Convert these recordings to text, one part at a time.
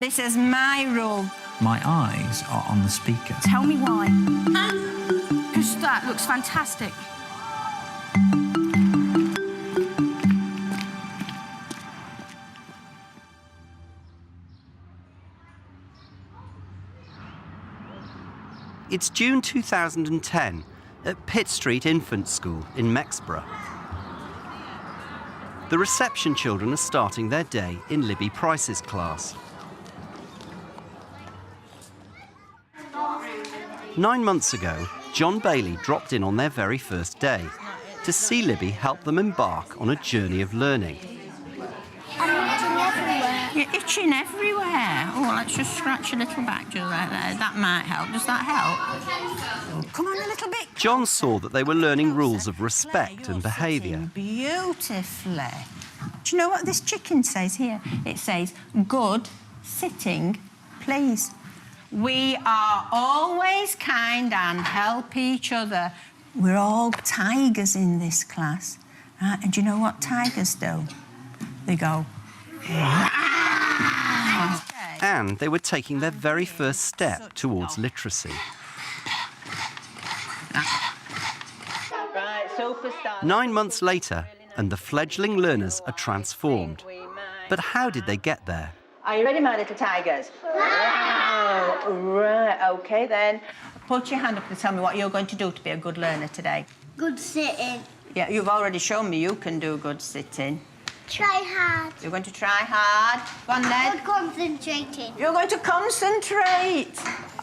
This is my rule. My eyes are on the speaker. Tell me why. Because that looks fantastic. It's June 2010 at Pitt Street Infant School in Mexborough. The reception children are starting their day in Libby Price's class. 9 months ago, John Bailey dropped in on their very first day to see Libby help them embark on a journey of learning. I'm itching everywhere. You're itching everywhere. Oh, let's just scratch a little back just like that. That might help. Does that help? Come on a little bit. John saw that they were learning rules of respect and behaviour. Beautifully. Do you know what this chicken says here? It says, good sitting, please. We are always kind and help each other. We're all tigers in this class. And do you know what tigers do? They go... And they were taking their very first step towards literacy. 9 months later, and the fledgling learners are transformed. But how did they get there? Are you ready, my little tigers? Wow! Right, OK, then. Put your hand up and tell me what you're going to do to be a good learner today. Good sitting. Yeah, you've already shown me you can do good sitting. Try hard. You're going to try hard. Go on, Ned. Good concentrating. You're going to concentrate.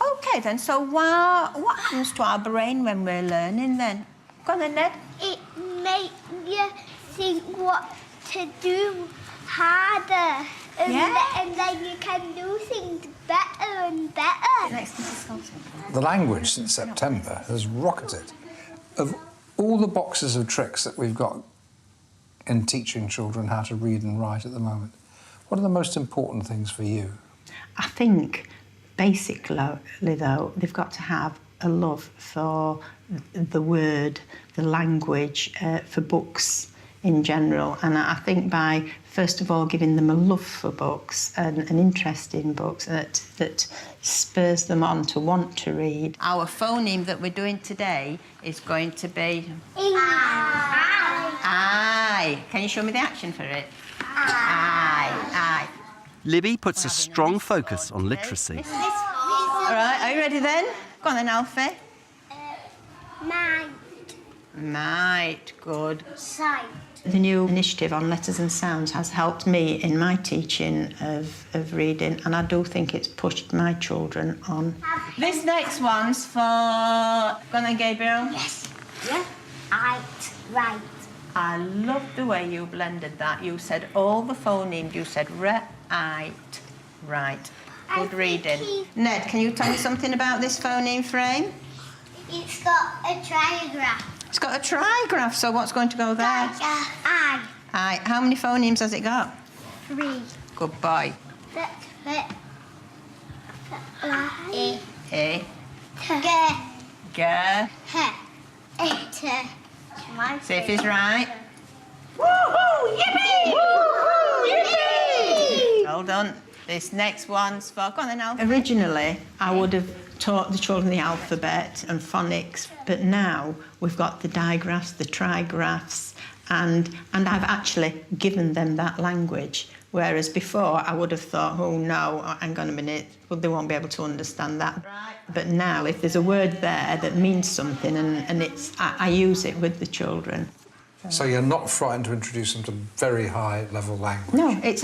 OK, then, so what happens to our brain when we're learning, then? Go on, then, Ned. It makes you think what to do harder. And then you can do things better and better. The language since September has rocketed. Of all the boxes of tricks that we've got in teaching children how to read and write at the moment, what are the most important things for you? I think, basically, though, they've got to have a love for the word, the language, for books in general. And I think by, first of all, giving them a love for books and an interest in books that spurs them on to want to read. Our phoneme that we're doing today is going to be... I. Can you show me the action for it? I. Libby puts a strong focus on literacy. All right, are you ready then? Go on then, Alfie. Might. Might, good. Sight. The new initiative on letters and sounds has helped me in my teaching of reading, and I do think it's pushed my children on. This next one's for... Go on then, Gabriel. Yes. Yeah. Right. I love the way you blended that. You said all the phonemes. You said right. Good reading. Ned, can you tell me something about this phoneme frame? It's got a trigraph. It's got a trigraph, so what's going to go there? I. How many phonemes has it got? 3. Good boy. E. E. G. See if he's right. Woohoo! Yippee! Woohoo! Yippee! Well done. This next one's for... Go on then, Alfie. Originally, I would have taught the children the alphabet and phonics, but now we've got the digraphs, the trigraphs, and I've actually given them that language, whereas before I would have thought, oh no, hang on a minute, well, they won't be able to understand that. Right. But now, if there's a word there that means something, and I use it with the children. So you're not frightened to introduce them to very high-level language? No, it's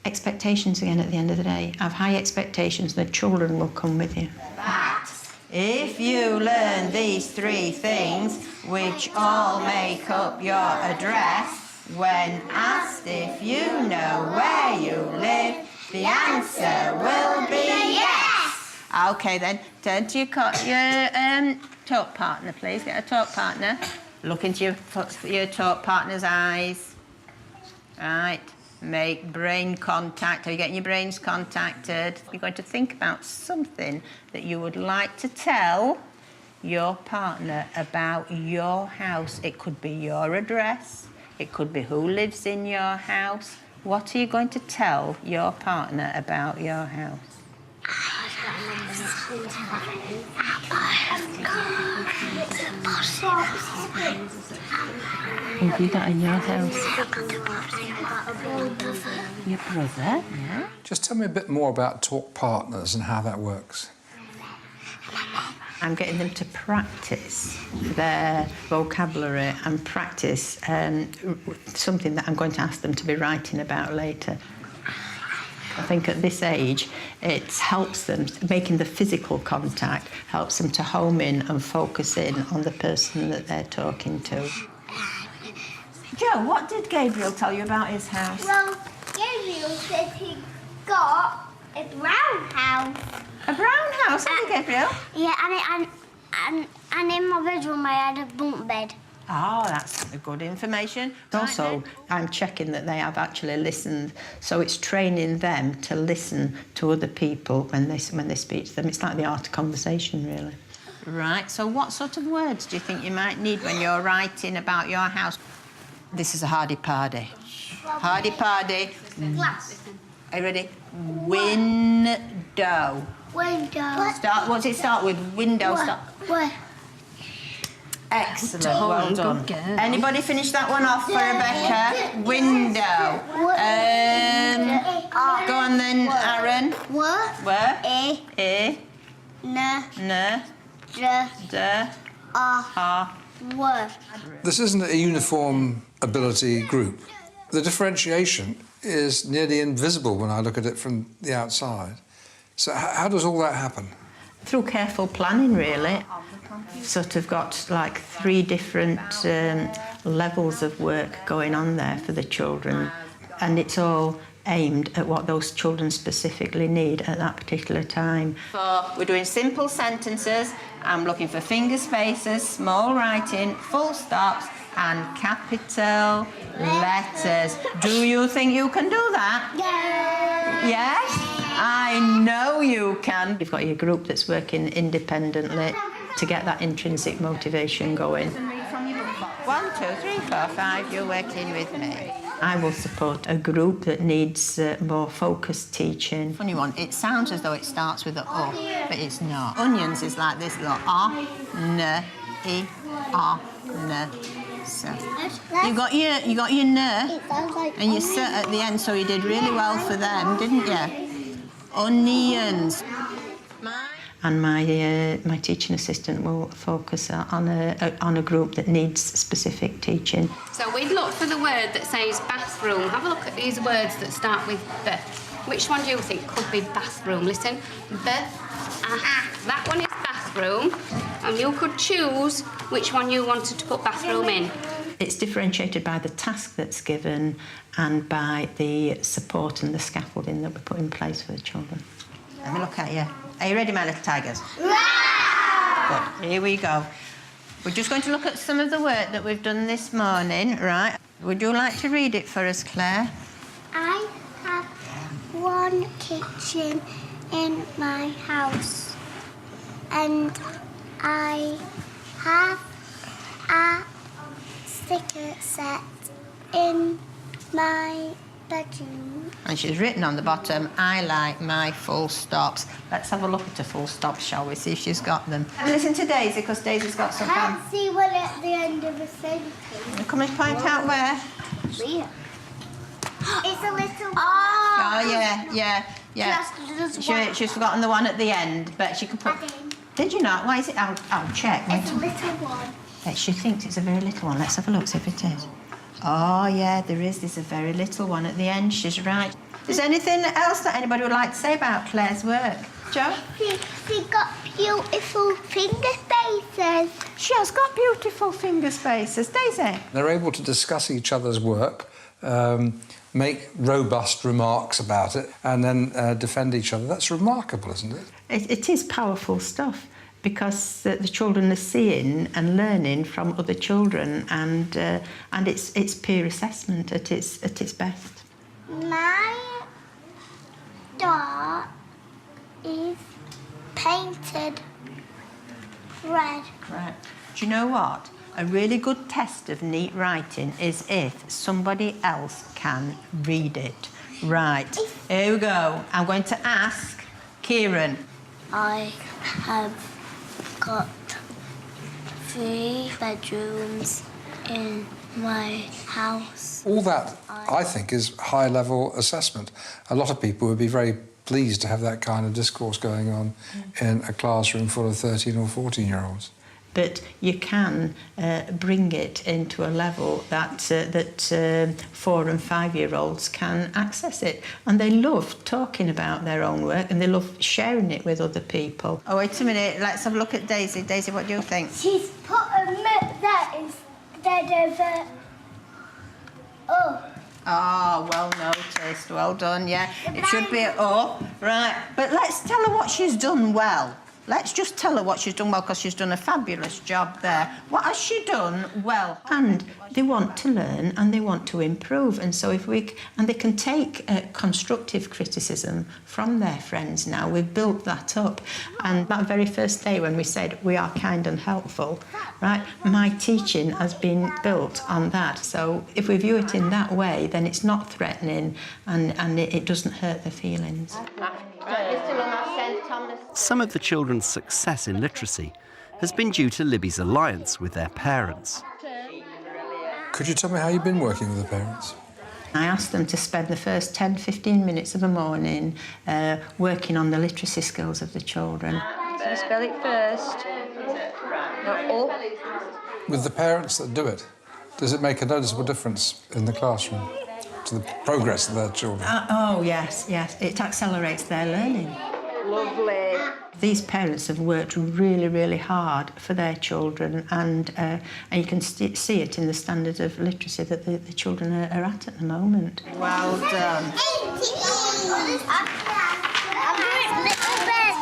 expectations again at the end of the day. Have high expectations, the children will come with you. Facts. If you learn these 3 things, which all make up your address, when asked if you know where you live, the answer will be yes. OK, then, turn to your talk partner, please. Get a talk partner. Look into your talk partner's eyes. Right. Make brain contact. Are you getting your brains contacted? You're going to think about something that you would like to tell your partner about your house. It could be your address. It could be who lives in your house. What are you going to tell your partner about your house? Who have you got in your house? Your brother? Yeah. Just tell me a bit more about talk partners and how that works. I'm getting them to practice their vocabulary and practice something that I'm going to ask them to be writing about later. I think at this age, it helps them, making the physical contact, helps them to home in and focus in on the person that they're talking to. Joe, what did Gabriel tell you about his house? Well, Gabriel said he got a brown house. A brown house, hasn't he, Gabriel? Yeah, and in my bedroom I had a bunk bed. Oh, that's good information. Also, I'm checking that they have actually listened, so it's training them to listen to other people when they speak to them. It's like the art of conversation, really. Right, so what sort of words do you think you might need when you're writing about your house? This is a hardy-pardy. Hardy-pardy. Are you ready? Window. Window. What's it start with? Window. What? Excellent, well done. Anybody finish that one off for Rebecca? Window. Go on then, Aaron. What? Where? A. N. D. Word. This isn't a uniform ability group. The differentiation is nearly invisible when I look at it from the outside. So how does all that happen? Through careful planning, really. Sort of got like 3 different levels of work going on there for the children, and it's all aimed at what those children specifically need at that particular time. We're doing simple sentences. I'm looking for finger spaces, small writing, full stops, and capital letters. Do you think you can do that? Yes? I know you can. You've got your group that's working independently to get that intrinsic motivation going. 1, 2, 3, 4, 5, you're working with me. I will support a group that needs more focused teaching. Funny one, it sounds as though it starts with a O, but it's not. Onions is like this, look. O-N-E-O-N. So you got your N and your S at the end, so you did really well for them, didn't you? Onions. And my teaching assistant will focus on a group that needs specific teaching. So we'd look for the word that says bathroom. Have a look at these words that start with B. Which one do you think could be bathroom? Listen, B, that one is bathroom, and you could choose which one you wanted to put bathroom in. It's differentiated by the task that's given and by the support and the scaffolding that we put in place for the children. Let me look at you. Are you ready, my little tigers? Good. Here we go. We're just going to look at some of the work that we've done this morning, right? Would you like to read it for us, Claire? I have one kitchen in my house, and I have a sticker set in my bedroom. And she's written on the bottom, I like my full stops. Let's have a look at her full stops, shall we? See if she's got them. Listen to Daisy, because Daisy's got some. Can't see one at the end of a sentence. Come and point out where. Here. It's a little. Oh, yeah. She's forgotten the one at the end, but she could put. Did you not? Why is it? I'll check. It's a little one. She thinks it's a very little one. Let's have a look, see if it is. Oh, yeah, there is. There's a very little one at the end. She's right. Is there anything else that anybody would like to say about Claire's work? Joe? She got beautiful finger spaces. She has got beautiful finger spaces. Daisy? They're able to discuss each other's work, make robust remarks about it, and then defend each other. That's remarkable, isn't it? It is powerful stuff, because the children are seeing and learning from other children, and it's peer assessment at its best. My door is painted red. Right. Do you know what? A really good test of neat writing is if somebody else can read it. Right, here we go. I'm going to ask Kieran. I have got 3 bedrooms in my house. All that, I think, is high-level assessment. A lot of people would be very pleased to have that kind of discourse going on in a classroom full of 13 or 14-year-olds. But you can bring it into a level that 4 and 5-year-olds can access it. And they love talking about their own work and they love sharing it with other people. Oh, wait a minute. Let's have a look at Daisy. Daisy, what do you think? She's put a mitt there instead of a... Oh. Oh, well noticed. Well done, yeah. It should be an O. Right. But let's tell her what she's done well. Let's just tell her what she's done well, because she's done a fabulous job there. What has she done well? And they want to learn and they want to improve. And so and they can take constructive criticism from their friends now. We've built that up. And that very first day when we said we are kind and helpful, right, my teaching has been built on that. So if we view it in that way, then it's not threatening and it doesn't hurt their feelings. Some of the children's success in literacy has been due to Libby's alliance with their parents. Could you tell me how you've been working with the parents? I asked them to spend the first 10-15 minutes of the morning working on the literacy skills of the children. So spell it first. No, With the parents that do it, does it make a noticeable difference in the classroom to the progress of their children? Oh, yes. It accelerates their learning. Lovely. These parents have worked really, really hard for their children, and you can see it in the standard of literacy that the children are at the moment. Well done.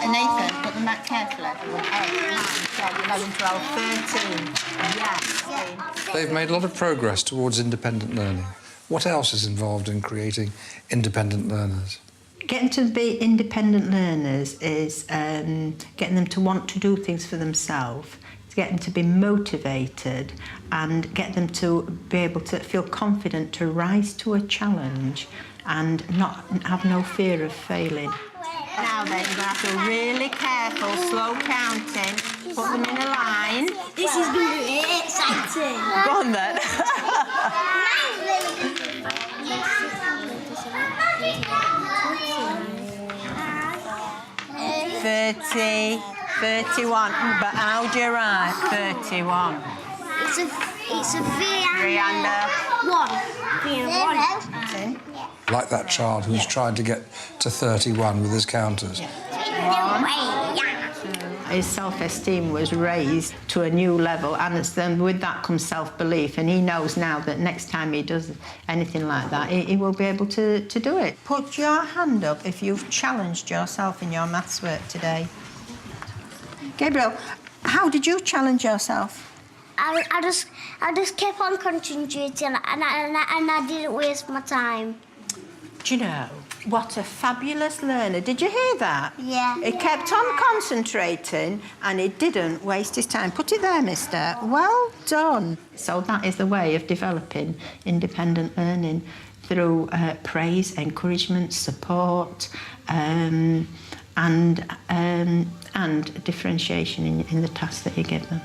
And Nathan, put them back carefully. 8, 9, 10, 11, 12, 13. Yes. They've made a lot of progress towards independent learning. What else is involved in creating independent learners? Getting to be independent learners is getting them to want to do things for themselves, to get them to be motivated and get them to be able to feel confident to rise to a challenge and not have no fear of failing. Now then, you're going to have to be really careful, slow counting, put them in a line. This is going to be exciting. Go on then. 30, 31. But how do you write 31? It's a V and a 1. V and 1. Like that child who's trying to get to 31 with his counters. His self-esteem was raised to a new level, and then with that comes self-belief, and he knows now that next time he does anything like that, he will be able to do it. Put your hand up if you've challenged yourself in your maths work today. Gabriel, how did you challenge yourself? I just kept on concentrating and I didn't waste my time. Do you know, what a fabulous learner. Did you hear that? Yeah. He kept on concentrating and he didn't waste his time. Put it there, mister. Well done. So that is the way of developing independent learning, through praise, encouragement, support, and differentiation in the tasks that you give them.